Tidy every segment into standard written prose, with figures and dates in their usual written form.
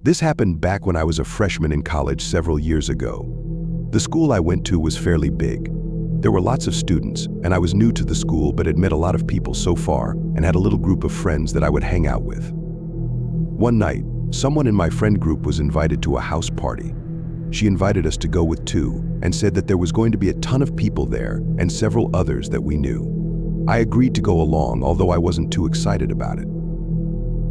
This happened back when I was a freshman in college several years ago. The school I went to was fairly big. There were lots of students, and I was new to the school but had met a lot of people so far and had a little group of friends that I would hang out with. One night, someone in my friend group was invited to a house party. She invited us to go with two and said that there was going to be a ton of people there and several others that we knew. I agreed to go along, although I wasn't too excited about it.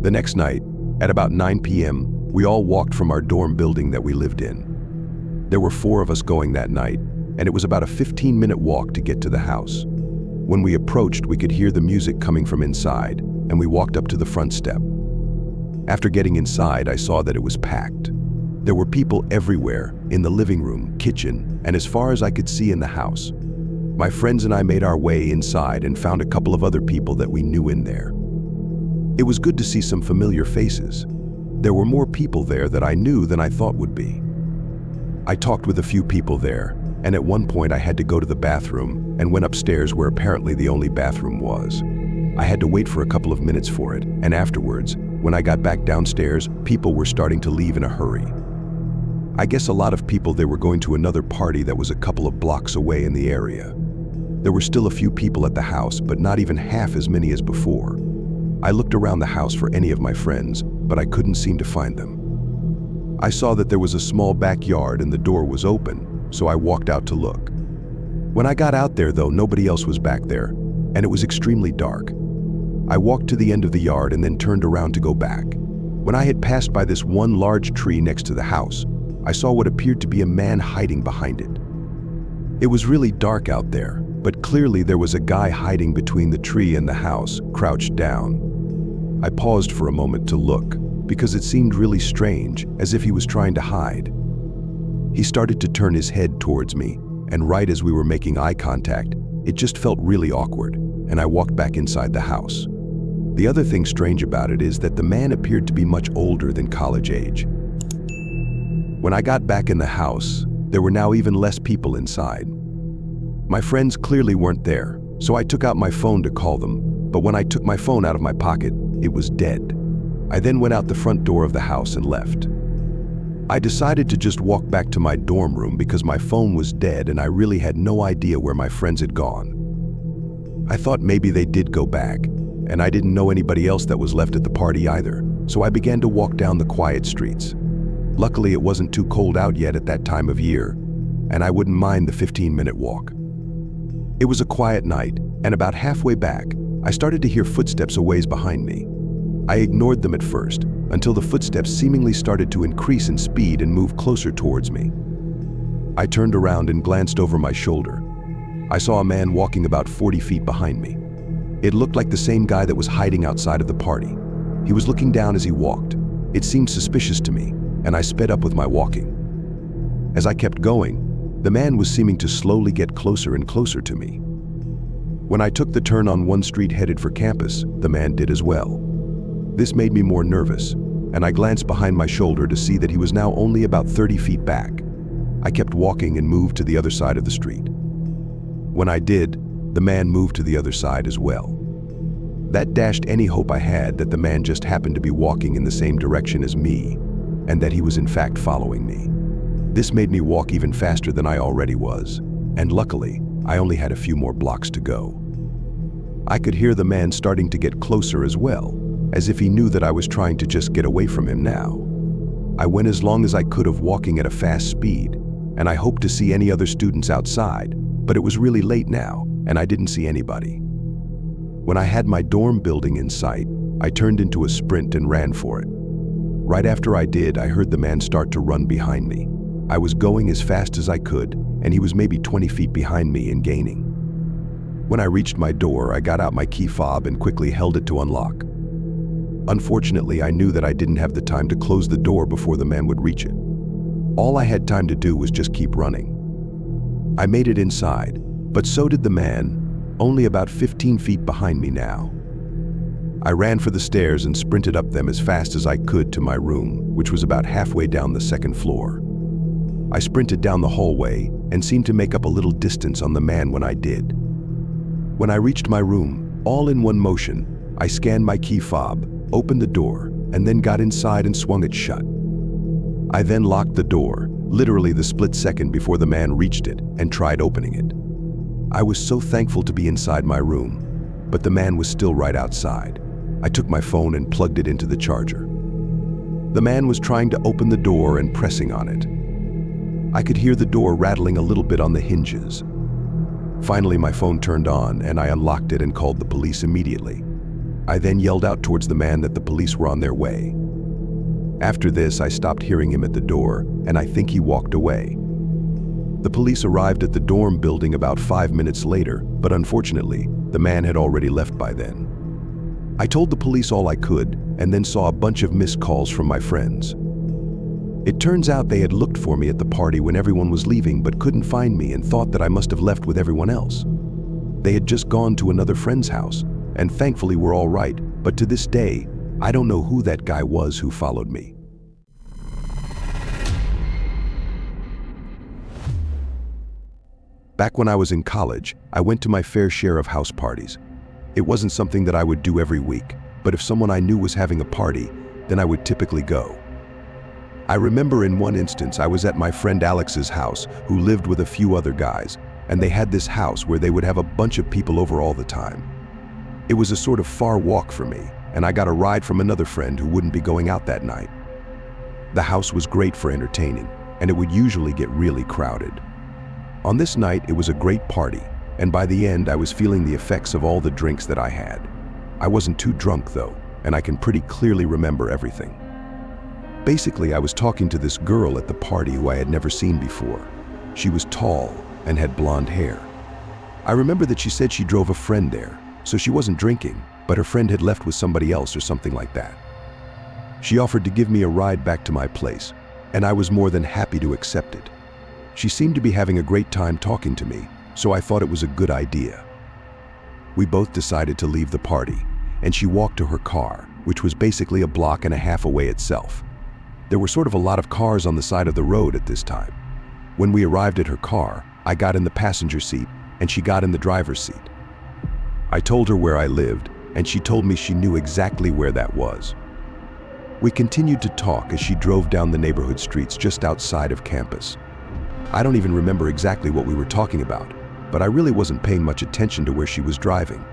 The next night, at about 9 p.m., we all walked from our dorm building that we lived in. There were 4 of us going that night, and it was about a 15-minute walk to get to the house. When we approached, we could hear the music coming from inside, and we walked up to the front step. After getting inside, I saw that it was packed. There were people everywhere, in the living room, kitchen, and as far as I could see in the house. My friends and I made our way inside and found a couple of other people that we knew in there. It was good to see some familiar faces. There were more people there that I knew than I thought would be. I talked with a few people there, and at one point I had to go to the bathroom and went upstairs where apparently the only bathroom was. I had to wait for a couple of minutes for it, and afterwards, when I got back downstairs, people were starting to leave in a hurry. I guess a lot of people, they were going to another party that was a couple of blocks away in the area. There were still a few people at the house, but not even half as many as before. I looked around the house for any of my friends, but I couldn't seem to find them. I saw that there was a small backyard and the door was open, so I walked out to look. When I got out there though, nobody else was back there, and it was extremely dark. I walked to the end of the yard and then turned around to go back. When I had passed by this one large tree next to the house, I saw what appeared to be a man hiding behind it. It was really dark out there, but clearly there was a guy hiding between the tree and the house, crouched down. I paused for a moment to look, because it seemed really strange, as if he was trying to hide. He started to turn his head towards me, and right as we were making eye contact, it just felt really awkward, and I walked back inside the house. The other thing strange about it is that the man appeared to be much older than college age. When I got back in the house, there were now even less people inside. My friends clearly weren't there, so I took out my phone to call them, but when I took my phone out of my pocket, it was dead. I then went out the front door of the house and left. I decided to just walk back to my dorm room because my phone was dead and I really had no idea where my friends had gone. I thought maybe they did go back, and I didn't know anybody else that was left at the party either, so I began to walk down the quiet streets. Luckily, it wasn't too cold out yet at that time of year, and I wouldn't mind the 15-minute walk. It was a quiet night, and about halfway back, I started to hear footsteps a ways behind me. I ignored them at first, until the footsteps seemingly started to increase in speed and move closer towards me. I turned around and glanced over my shoulder. I saw a man walking about 40 feet behind me. It looked like the same guy that was hiding outside of the party. He was looking down as he walked. It seemed suspicious to me, and I sped up with my walking. As I kept going, the man was seeming to slowly get closer and closer to me. When I took the turn on one street headed for campus, the man did as well. This made me more nervous, and I glanced behind my shoulder to see that he was now only about 30 feet back. I kept walking and moved to the other side of the street. When I did, the man moved to the other side as well. That dashed any hope I had that the man just happened to be walking in the same direction as me, and that he was in fact following me. This made me walk even faster than I already was, and luckily, I only had a few more blocks to go. I could hear the man starting to get closer as well, as if he knew that I was trying to just get away from him now. I went as long as I could of walking at a fast speed, and I hoped to see any other students outside, but it was really late now, and I didn't see anybody. When I had my dorm building in sight, I turned into a sprint and ran for it. Right after I did, I heard the man start to run behind me. I was going as fast as I could, and he was maybe 20 feet behind me and gaining. When I reached my door, I got out my key fob and quickly held it to unlock. Unfortunately, I knew that I didn't have the time to close the door before the man would reach it. All I had time to do was just keep running. I made it inside, but so did the man, only about 15 feet behind me now. I ran for the stairs and sprinted up them as fast as I could to my room, which was about halfway down the second floor. I sprinted down the hallway and seemed to make up a little distance on the man when I did. When I reached my room, all in one motion, I scanned my key fob, opened the door, and then got inside and swung it shut. I then locked the door, literally the split second before the man reached it, and tried opening it. I was so thankful to be inside my room, but the man was still right outside. I took my phone and plugged it into the charger. The man was trying to open the door and pressing on it. I could hear the door rattling a little bit on the hinges. Finally, my phone turned on and I unlocked it and called the police immediately. I then yelled out towards the man that the police were on their way. After this, I stopped hearing him at the door, and I think he walked away. The police arrived at the dorm building about 5 minutes later, but unfortunately, the man had already left by then. I told the police all I could, and then saw a bunch of missed calls from my friends. It turns out they had looked for me at the party when everyone was leaving but couldn't find me and thought that I must have left with everyone else. They had just gone to another friend's house, and thankfully were all right, but to this day, I don't know who that guy was who followed me. Back when I was in college, I went to my fair share of house parties. It wasn't something that I would do every week, but if someone I knew was having a party, then I would typically go. I remember in one instance I was at my friend Alex's house, who lived with a few other guys, and they had this house where they would have a bunch of people over all the time. It was a sort of far walk for me, and I got a ride from another friend who wouldn't be going out that night. The house was great for entertaining, and it would usually get really crowded. On this night, it was a great party, and by the end, I was feeling the effects of all the drinks that I had. I wasn't too drunk though, and I can pretty clearly remember everything. Basically, I was talking to this girl at the party who I had never seen before. She was tall and had blonde hair. I remember that she said she drove a friend there, so she wasn't drinking, but her friend had left with somebody else or something like that. She offered to give me a ride back to my place, and I was more than happy to accept it. She seemed to be having a great time talking to me, so I thought it was a good idea. We both decided to leave the party, and she walked to her car, which was basically a block and a half away itself. There were sort of a lot of cars on the side of the road at this time. When we arrived at her car, I got in the passenger seat, and she got in the driver's seat. I told her where I lived, and she told me she knew exactly where that was. We continued to talk as she drove down the neighborhood streets just outside of campus. I don't even remember exactly what we were talking about, but I really wasn't paying much attention to where she was driving.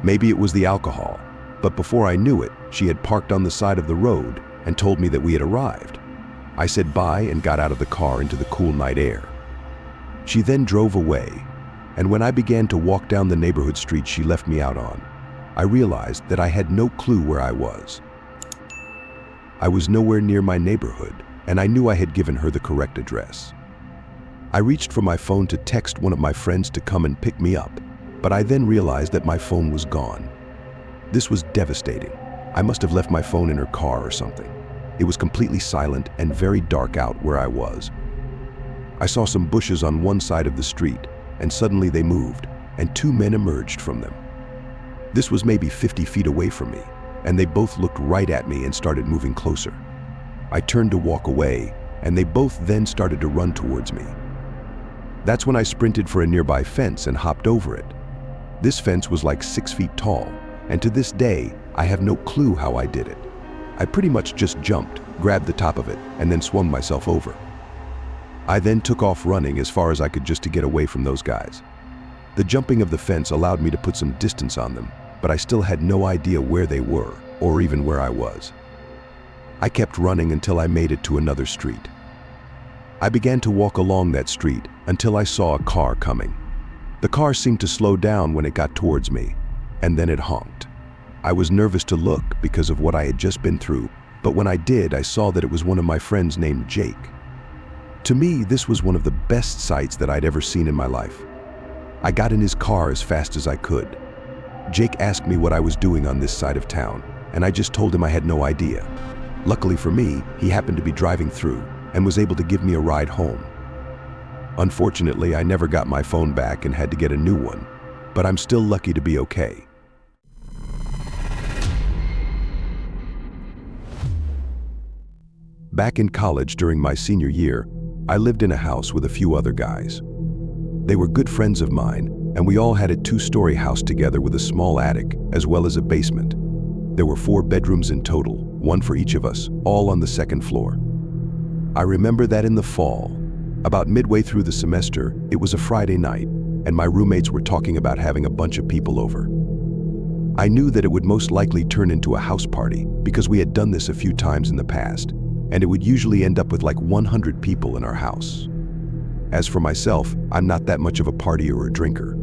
Maybe it was the alcohol, but before I knew it, she had parked on the side of the road and told me that we had arrived. I said bye and got out of the car into the cool night air. She then drove away, and when I began to walk down the neighborhood street she left me out on, I realized that I had no clue where I was. I was nowhere near my neighborhood, and I knew I had given her the correct address. I reached for my phone to text one of my friends to come and pick me up, but I then realized that my phone was gone. This was devastating. I must have left my phone in her car or something. It was completely silent and very dark out where I was. I saw some bushes on one side of the street, and suddenly they moved, and two men emerged from them. This was maybe 50 feet away from me, and they both looked right at me and started moving closer. I turned to walk away, and they both then started to run towards me. That's when I sprinted for a nearby fence and hopped over it. This fence was like 6 feet tall, and to this day, I have no clue how I did it. I pretty much just jumped, grabbed the top of it, and then swung myself over. I then took off running as far as I could just to get away from those guys. The jumping of the fence allowed me to put some distance on them, but I still had no idea where they were, or even where I was. I kept running until I made it to another street. I began to walk along that street until I saw a car coming. The car seemed to slow down when it got towards me, and then it honked. I was nervous to look because of what I had just been through, but when I did, I saw that it was one of my friends named Jake. To me, this was one of the best sights that I'd ever seen in my life. I got in his car as fast as I could. Jake asked me what I was doing on this side of town, and I just told him I had no idea. Luckily for me, he happened to be driving through and was able to give me a ride home. Unfortunately, I never got my phone back and had to get a new one, but I'm still lucky to be okay. Back in college during my senior year, I lived in a house with a few other guys. They were good friends of mine, and we all had a 2-story house together with a small attic as well as a basement. There were 4 bedrooms in total, one for each of us, all on the 2nd floor. I remember that in the fall, about midway through the semester, it was a Friday night, and my roommates were talking about having a bunch of people over. I knew that it would most likely turn into a house party because we had done this a few times in the past, and it would usually end up with like 100 people in our house. As for myself, I'm not that much of a partier or a drinker.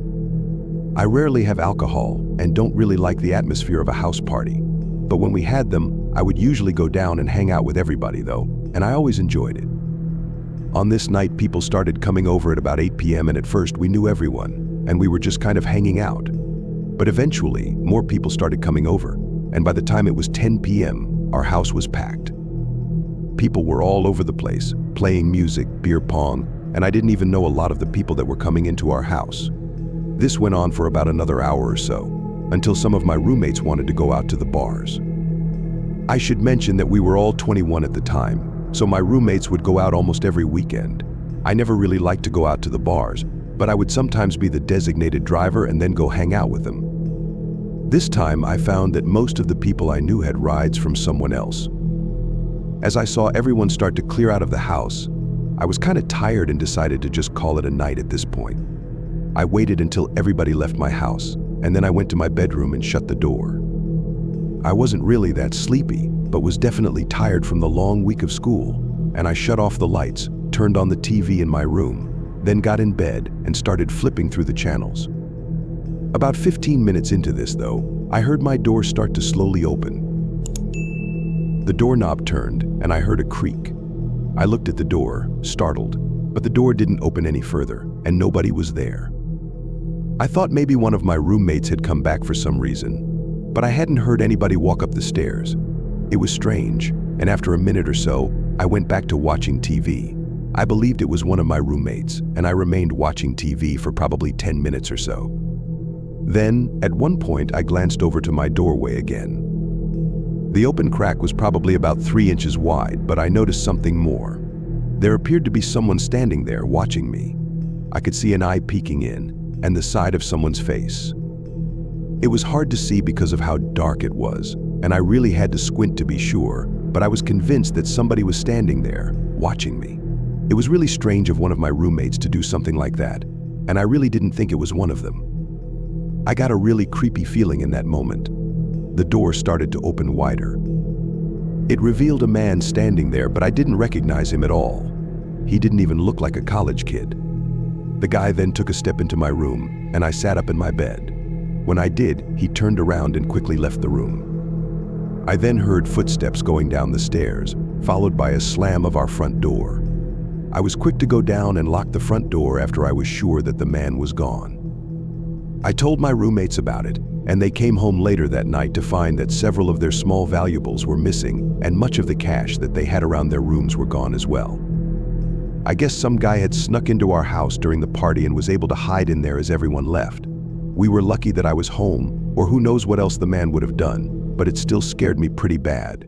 I rarely have alcohol and don't really like the atmosphere of a house party, but when we had them, I would usually go down and hang out with everybody though, and I always enjoyed it. On this night, people started coming over at about 8 p.m. and at first we knew everyone, and we were just kind of hanging out. But eventually, more people started coming over, and by the time it was 10 p.m., our house was packed. People were all over the place, playing music, beer pong, and I didn't even know a lot of the people that were coming into our house. This went on for about another hour or so, until some of my roommates wanted to go out to the bars. I should mention that we were all 21 at the time, so my roommates would go out almost every weekend. I never really liked to go out to the bars, but I would sometimes be the designated driver and then go hang out with them. This time, I found that most of the people I knew had rides from someone else. As I saw everyone start to clear out of the house, I was kind of tired and decided to just call it a night at this point. I waited until everybody left my house, and then I went to my bedroom and shut the door. I wasn't really that sleepy, but was definitely tired from the long week of school, and I shut off the lights, turned on the TV in my room, then got in bed and started flipping through the channels. About 15 minutes into this, though, I heard my door start to slowly open. The doorknob turned, and I heard a creak. I looked at the door, startled, but the door didn't open any further, and nobody was there. I thought maybe one of my roommates had come back for some reason, but I hadn't heard anybody walk up the stairs. It was strange, and after a minute or so, I went back to watching TV. I believed it was one of my roommates, and I remained watching TV for probably 10 minutes or so. Then, at one point, I glanced over to my doorway again. The open crack was probably about 3 inches wide, but I noticed something more. There appeared to be someone standing there watching me. I could see an eye peeking in, and the side of someone's face. It was hard to see because of how dark it was, and I really had to squint to be sure, but I was convinced that somebody was standing there, watching me. It was really strange of one of my roommates to do something like that, and I really didn't think it was one of them. I got a really creepy feeling in that moment. The door started to open wider. It revealed a man standing there, but I didn't recognize him at all. He didn't even look like a college kid. The guy then took a step into my room, and I sat up in my bed. When I did, he turned around and quickly left the room. I then heard footsteps going down the stairs, followed by a slam of our front door. I was quick to go down and lock the front door after I was sure that the man was gone. I told my roommates about it, and they came home later that night to find that several of their small valuables were missing, and much of the cash that they had around their rooms were gone as well. I guess some guy had snuck into our house during the party and was able to hide in there as everyone left. We were lucky that I was home, or who knows what else the man would have done, but it still scared me pretty bad.